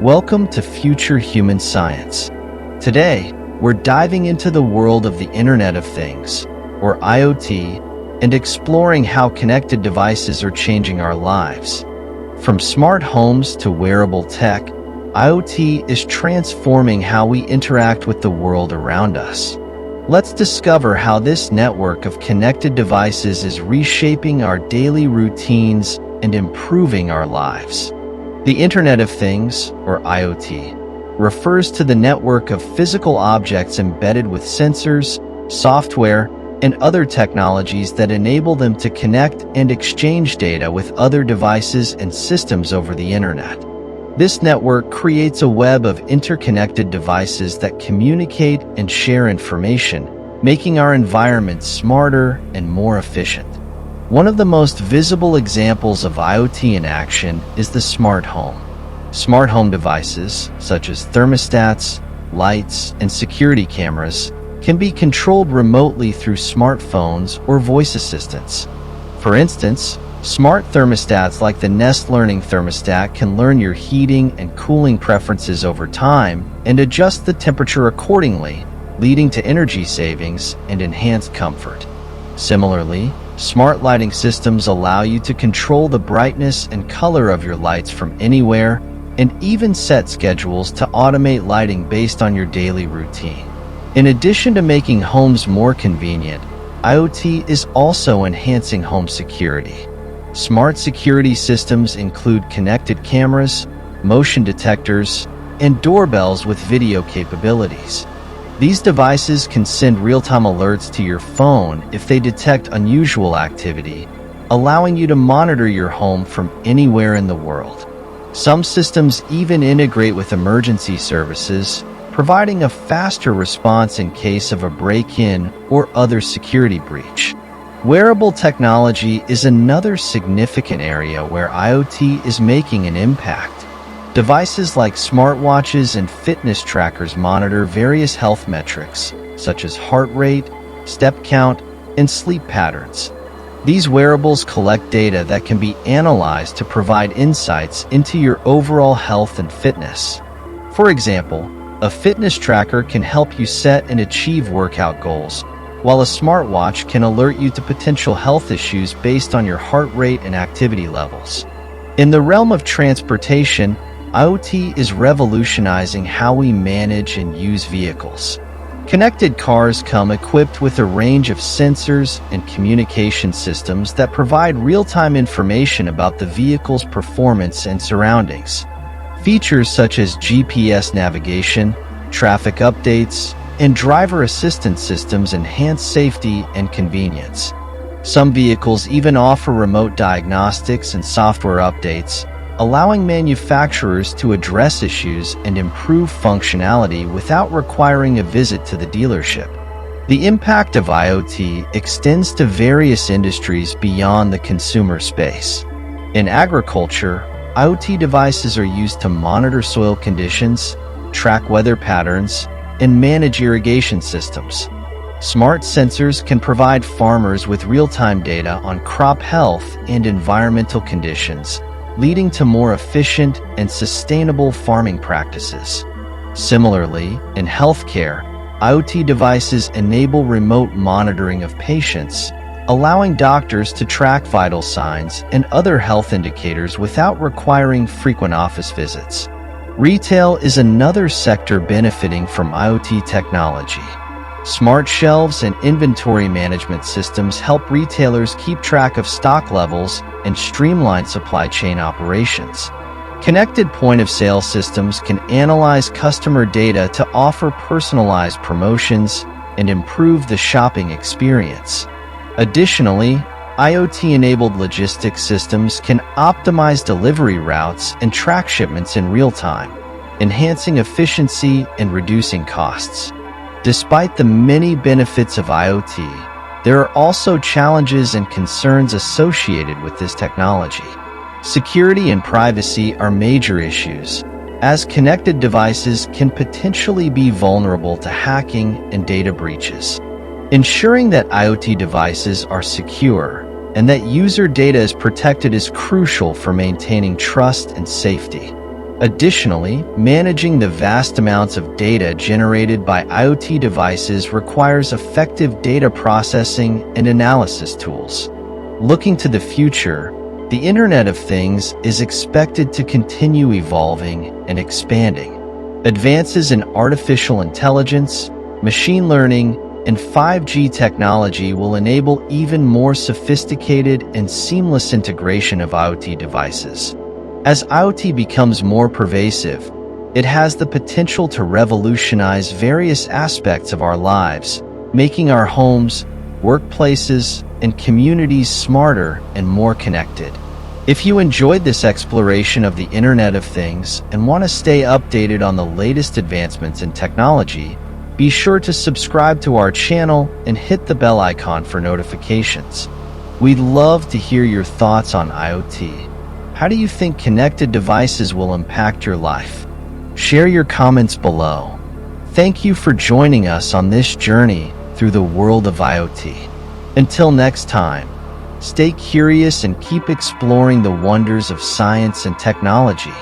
Welcome to Future Human Science. Today, we're diving into the world of the Internet of Things, or IoT, and exploring how connected devices are changing our lives. From smart homes to wearable tech, IoT is transforming how we interact with the world around us. Let's discover how this network of connected devices is reshaping our daily routines and improving our lives. The Internet of Things, or IoT, refers to the network of physical objects embedded with sensors, software, and other technologies that enable them to connect and exchange data with other devices and systems over the Internet. This network creates a web of interconnected devices that communicate and share information, making our environment smarter and more efficient. One of the most visible examples of IoT in action is the smart home. Smart home devices, such as thermostats, lights, and security cameras, can be controlled remotely through smartphones or voice assistants. For instance, smart thermostats like the Nest Learning thermostat can learn your heating and cooling preferences over time and adjust the temperature accordingly, leading to energy savings and enhanced comfort. Similarly, smart lighting systems allow you to control the brightness and color of your lights from anywhere and even set schedules to automate lighting based on your daily routine. In addition to making homes more convenient, IoT is also enhancing home security. Smart security systems include connected cameras, motion detectors, and doorbells with video capabilities. These devices can send real-time alerts to your phone if they detect unusual activity, allowing you to monitor your home from anywhere in the world. Some systems even integrate with emergency services, providing a faster response in case of a break-in or other security breach. Wearable technology is another significant area where IoT is making an impact. Devices like smartwatches and fitness trackers monitor various health metrics, such as heart rate, step count, and sleep patterns. These wearables collect data that can be analyzed to provide insights into your overall health and fitness. For example, a fitness tracker can help you set and achieve workout goals, while a smartwatch can alert you to potential health issues based on your heart rate and activity levels. In the realm of transportation, IoT is revolutionizing how we manage and use vehicles. Connected cars come equipped with a range of sensors and communication systems that provide real-time information about the vehicle's performance and surroundings. Features such as GPS navigation, traffic updates, and driver assistance systems enhance safety and convenience. Some vehicles even offer remote diagnostics and software updates, allowing manufacturers to address issues and improve functionality without requiring a visit to the dealership. The impact of IoT extends to various industries beyond the consumer space. In agriculture, IoT devices are used to monitor soil conditions, track weather patterns, and manage irrigation systems. Smart sensors can provide farmers with real-time data on crop health and environmental conditions, leading to more efficient and sustainable farming practices. Similarly, in healthcare, IoT devices enable remote monitoring of patients, allowing doctors to track vital signs and other health indicators without requiring frequent office visits. Retail is another sector benefiting from IoT technology. Smart shelves and inventory management systems help retailers keep track of stock levels and streamline supply chain operations. Connected point-of-sale systems can analyze customer data to offer personalized promotions and improve the shopping experience. Additionally, IoT-enabled logistics systems can optimize delivery routes and track shipments in real time, enhancing efficiency and reducing costs. Despite the many benefits of IoT, there are also challenges and concerns associated with this technology. Security and privacy are major issues, as connected devices can potentially be vulnerable to hacking and data breaches. Ensuring that IoT devices are secure and that user data is protected is crucial for maintaining trust and safety. Additionally, managing the vast amounts of data generated by IoT devices requires effective data processing and analysis tools. Looking to the future, the Internet of Things is expected to continue evolving and expanding. Advances in artificial intelligence, machine learning, and 5G technology will enable even more sophisticated and seamless integration of IoT devices. As IoT becomes more pervasive, it has the potential to revolutionize various aspects of our lives, making our homes, workplaces, and communities smarter and more connected. If you enjoyed this exploration of the Internet of Things and want to stay updated on the latest advancements in technology, be sure to subscribe to our channel and hit the bell icon for notifications. We'd love to hear your thoughts on IoT. How do you think connected devices will impact your life? Share your comments below. Thank you for joining us on this journey through the world of IoT. Until next time, stay curious and keep exploring the wonders of science and technology.